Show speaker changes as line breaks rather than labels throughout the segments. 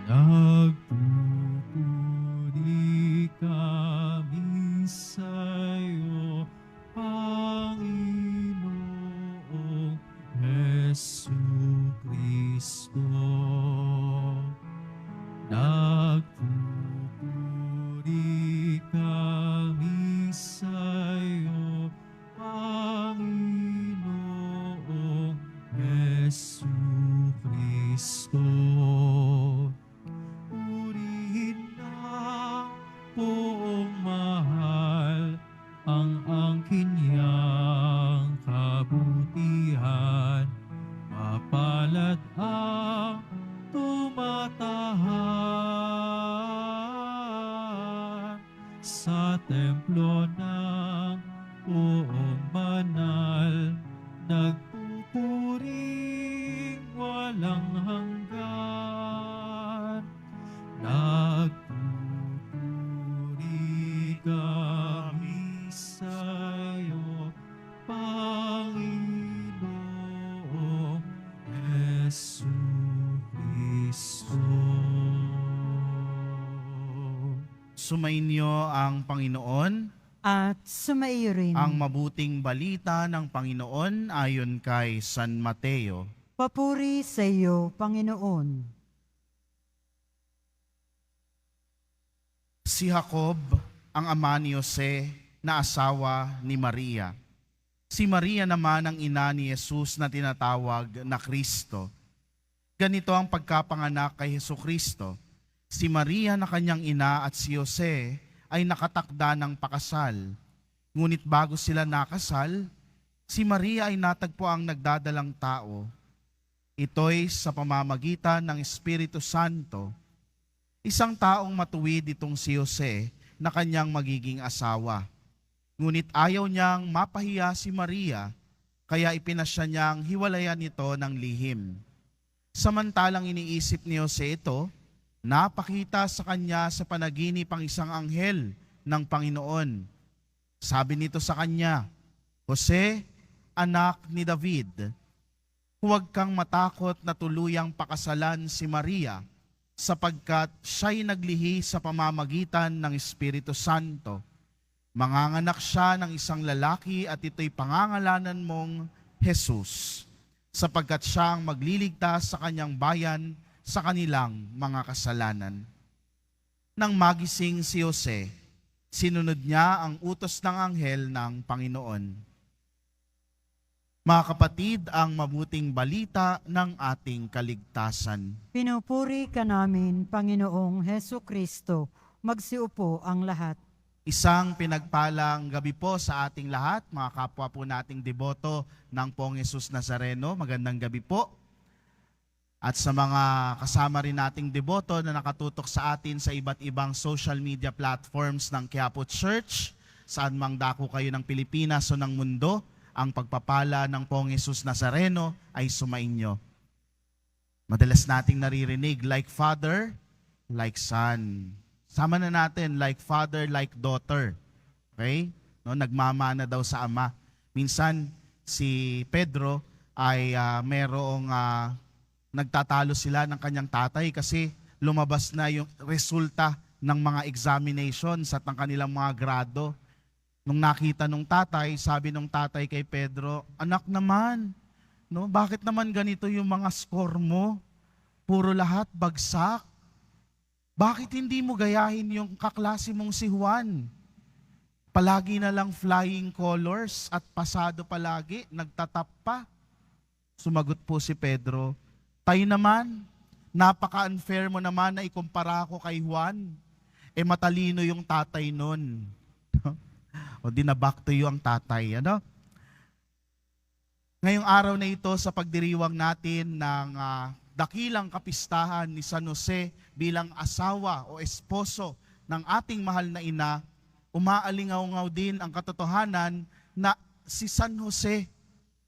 Nagpupuri kami sa'yo, Panginoong Jesucristo. Nagpupuri kami sa'yo, Panginoong Jesucristo. Purihin na poong mahal ang angkin niyang kabutihan, mapalad ang tumatahan sa templo ng poong banal, nagpupuring walang hanggan. Nagpupuri kami sa'yo, Panginoong Jesucristo.
Sumainyo ang Panginoon,
At sumaiyo rin.
ang mabuting balita ng Panginoon ayon kay San Mateo.
Papuri sa iyo, Panginoon.
Si Jacob, ang ama ni Jose, na asawa ni Maria. Si Maria naman ang ina ni Jesus na tinatawag na Kristo. Ganito ang pagkapanganak kay Jesucristo. Si Maria na kanyang ina at si Jose ay nakatakda ng pakasal. Ngunit bago sila nakasal, si Maria ay natagpo ang nagdadalang tao. Ito'y sa pamamagitan ng Espiritu Santo. Isang taong matuwid itong si Jose na kanyang magiging asawa. Ngunit ayaw niyang mapahiya si Maria, kaya ipinasya niyang hiwalayan ito ng lihim. Samantalang iniisip ni Jose ito, napakita sa kanya sa panaginip ang isang anghel ng Panginoon. Sabi nito sa kanya, Jose, anak ni David, huwag kang matakot na tuluyang pakasalan si Maria, sapagkat siya'y naglihi sa pamamagitan ng Espiritu Santo. Manganganak siya ng isang lalaki at ito'y pangangalanan mong Jesus, sapagkat siya ang magliligtas sa kanyang bayan sa kanilang mga kasalanan. Nang magising si Jose, sinunod niya ang utos ng anghel ng Panginoon. Mga kapatid, ang mabuting balita ng ating kaligtasan.
Pinupuri ka namin, Panginoong Heso Kristo. Magsiupo ang lahat.
Isang pinagpalang gabi po sa ating lahat, mga kapwa po nating deboto ng Poong Jesus Nazareno. Magandang gabi po. At sa mga kasama rin nating deboto na nakatutok sa atin sa iba't ibang social media platforms ng Quiapo Church, saan mang dako kayo ng Pilipinas o ng mundo, ang pagpapala ng Poong Jesus Nazareno ay sumainyo. Madalas nating naririnig, like father, like son. Sama na natin, like father, like daughter. Okay? No, nagmamana daw sa ama. Minsan, si Pedro ay merong nagtatalo sila ng kanyang tatay kasi lumabas na yung resulta ng mga examinations at ng kanilang mga grado. Nung nakita nung tatay, sabi nung tatay kay Pedro, anak naman, no, bakit naman ganito yung mga score mo? Puro lahat bagsak. Bakit hindi mo gayahin yung kaklase mong si Juan? Palagi na lang flying colors at pasado palagi, nagtatap pa. Sumagot po si Pedro, tayo naman, napaka-unfair mo naman na ikumpara ko kay Juan. Matalino yung tatay nun. O di na back to you ang tatay, ano? Ngayong araw na ito sa pagdiriwang natin ng dakilang kapistahan ni San Jose bilang asawa o esposo ng ating mahal na ina, umaalingaw-ngaw din ang katotohanan na si San Jose,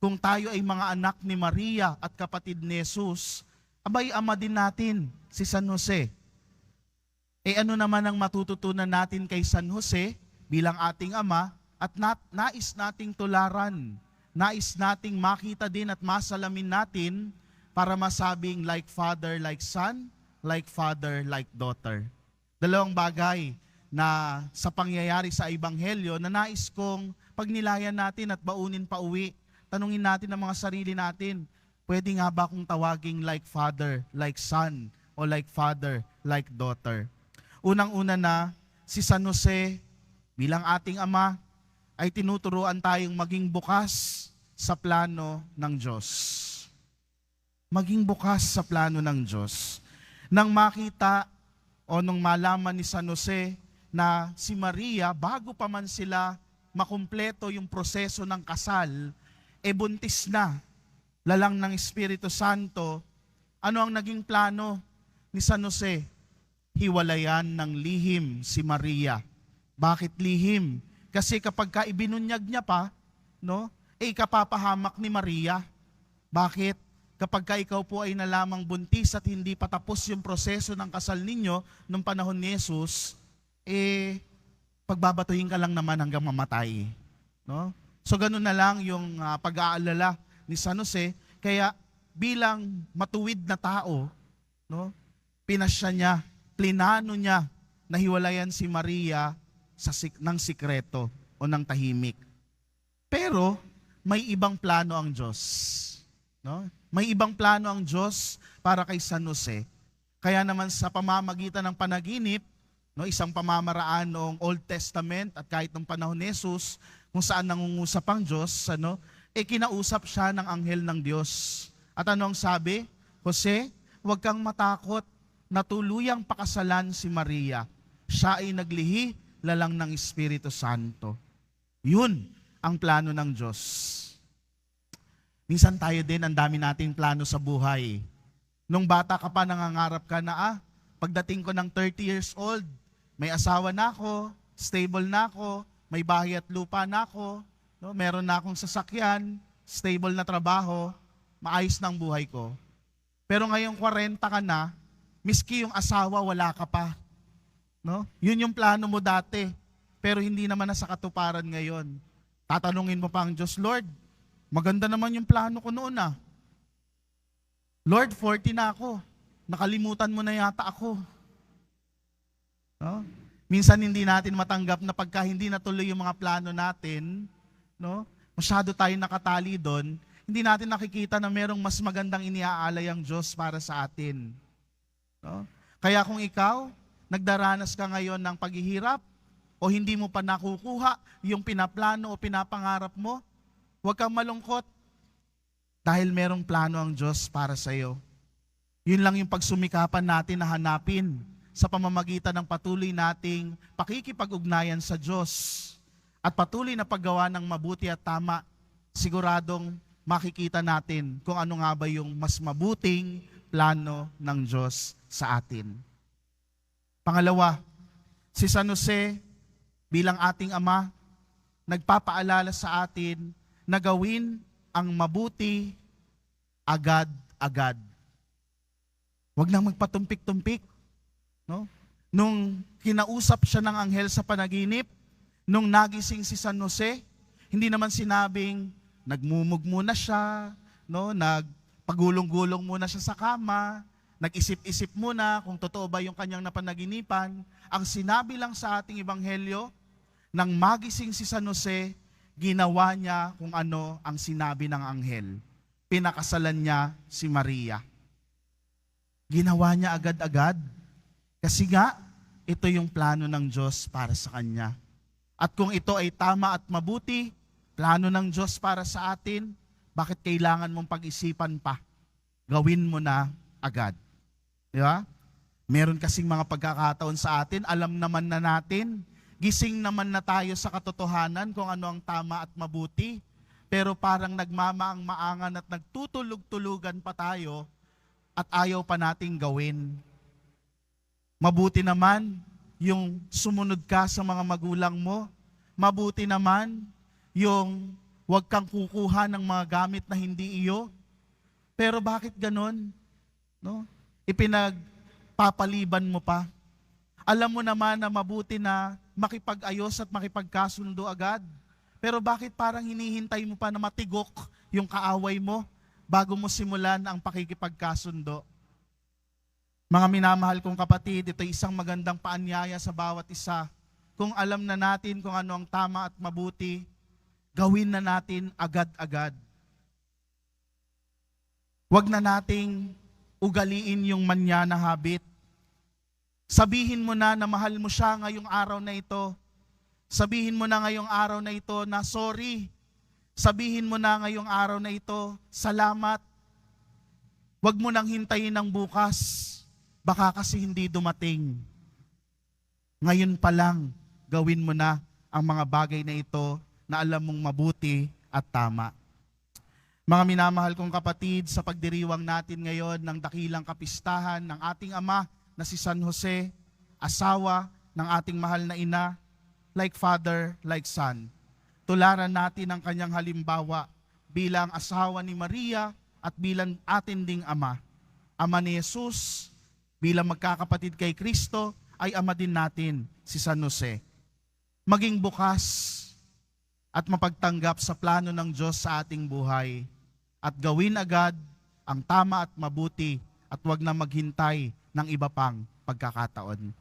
kung tayo ay mga anak ni Maria at kapatid ni Jesus, abay ama din natin si San Jose. Ano naman ang matututunan natin kay San Jose bilang ating ama at nais nating tularan, nais nating makita din at masalamin natin para masabing like father, like son, like father, like daughter. Dalawang bagay na sa pangyayari sa Ebanghelyo na nais kong pagnilayan natin at baunin pa uwi. Tanungin natin ang mga sarili natin, pwede nga ba akong tawaging like father, like son, o like father, like daughter? Unang-una na, si San Jose bilang ating ama ay tinuturuan tayong maging bukas sa plano ng Diyos. Maging bukas sa plano ng Diyos. Nang makita o nung malaman ni San Jose na si Maria, bago pa man sila makumpleto yung proseso ng kasal, buntis na, lalang ng Espiritu Santo, ano ang naging plano ni San Jose? Hiwalayan ng lihim si Maria. Bakit lihim? Kasi kapag ibinunyag niya pa, ikapapahamak ni Maria. Bakit? Kapag ikaw po ay nalamang buntis at hindi pa tapos yung proseso ng kasal ninyo nung panahon ni Jesus, pagbabatuhin ka lang naman hanggang mamatay. No? So ganun na lang yung pag-aalala ni San Jose. Kaya bilang matuwid na tao, pinasya niya, plinano niya na hiwalayan si Maria ng sikreto o ng tahimik. Pero may ibang plano ang Diyos. May ibang plano ang Diyos para kay San Jose. Kaya naman sa pamamagitan ng panaginip, isang pamamaraan noong Old Testament at kahit ng panahon ni Jesus, kung saan nangungusap ang Diyos, kinausap siya ng anghel ng Diyos. At ano ang sabi? Jose, huwag kang matakot na tuluyang pakasalan si Maria. Siya ay naglihi lalang ng Espiritu Santo. Yun ang plano ng Diyos. Minsan tayo din, ang dami nating plano sa buhay. Nung bata ka pa, nangangarap ka na, pagdating ko ng 30 years old, may asawa na ako, stable na ako, may bahay at lupa na ako, meron na akong sasakyan, stable na trabaho, maayos ng buhay ko. Pero ngayong 40 ka na, miski yung asawa, wala ka pa. Yun yung plano mo dati, pero hindi naman nasa katuparan ngayon. Tatanungin mo pa ang Diyos, Lord, maganda naman yung plano ko noon . Lord, 40 na ako. Nakalimutan mo na yata ako. Minsan hindi natin matanggap na pagka hindi natuloy yung mga plano natin, masyado tayo nakatali doon, hindi natin nakikita na merong mas magandang iniaalay ang Diyos para sa atin. Kaya kung ikaw, nagdaranas ka ngayon ng paghihirap, o hindi mo pa nakukuha yung pinaplano o pinapangarap mo, huwag kang malungkot dahil merong plano ang Diyos para sa iyo. Yun lang yung pagsumikapan natin na hanapin sa pamamagitan ng patuloy nating pakikipag-ugnayan sa Diyos at patuloy na paggawa ng mabuti at tama. Siguradong makikita natin kung ano nga ba yung mas mabuting plano ng Diyos sa atin. Pangalawa, si San Jose bilang ating ama, nagpapaalala sa atin na gawin ang mabuti agad-agad. Huwag nang magpatumpik-tumpik. Nung kinausap siya ng anghel sa panaginip, nung nagising si San Jose, hindi naman sinabing nagmumug muna siya, nagpagulong-gulong muna siya sa kama, nag-isip-isip muna kung totoo ba yung kanyang napanaginipan. Ang sinabi lang sa ating ebanghelyo, nang magising si San Jose, ginawa niya kung ano ang sinabi ng anghel. Pinakasalan niya si Maria. Ginawa niya agad-agad. Kasi nga, ito yung plano ng Diyos para sa kanya. At kung ito ay tama at mabuti, plano ng Diyos para sa atin, bakit kailangan mong pag-isipan pa? Gawin mo na agad. Di ba? Meron kasing mga pagkakataon sa atin, alam naman na natin, gising naman na tayo sa katotohanan kung ano ang tama at mabuti, pero parang nagmamaang-maangan at nagtutulog-tulugan pa tayo at ayaw pa nating gawin. Mabuti naman yung sumunod ka sa mga magulang mo. Mabuti naman yung huwag kang kukuha ng mga gamit na hindi iyo. Pero bakit ganon? Ipinagpapaliban mo pa. Alam mo naman na mabuti na makipag-ayos at makipagkasundo agad. Pero bakit parang hinihintay mo pa na matigok yung kaaway mo bago mo simulan ang pakikipagkasundo? Mga minamahal kong kapatid, ito ay isang magandang paanyaya sa bawat isa. Kung alam na natin kung ano ang tama at mabuti, gawin na natin agad-agad. Huwag na nating ugaliin yung manya na habit. Sabihin mo na mahal mo siya ngayong araw na ito. Sabihin mo na ngayong araw na ito na sorry. Sabihin mo na ngayong araw na ito, salamat. Huwag mo nang hintayin ng bukas. Baka kasi hindi dumating. Ngayon pa lang, gawin mo na ang mga bagay na ito na alam mong mabuti at tama. Mga minamahal kong kapatid, sa pagdiriwang natin ngayon ng dakilang kapistahan ng ating Ama na si San Jose, asawa ng ating mahal na ina, like father, like son. Tularan natin ang kanyang halimbawa bilang asawa ni Maria at bilang atin ding ama. Ama ni Jesus, bilang magkakapatid kay Kristo, ay ama din natin, si San Jose. Maging bukas at mapagtanggap sa plano ng Diyos sa ating buhay at gawin agad ang tama at mabuti at huwag na maghintay ng iba pang pagkakataon.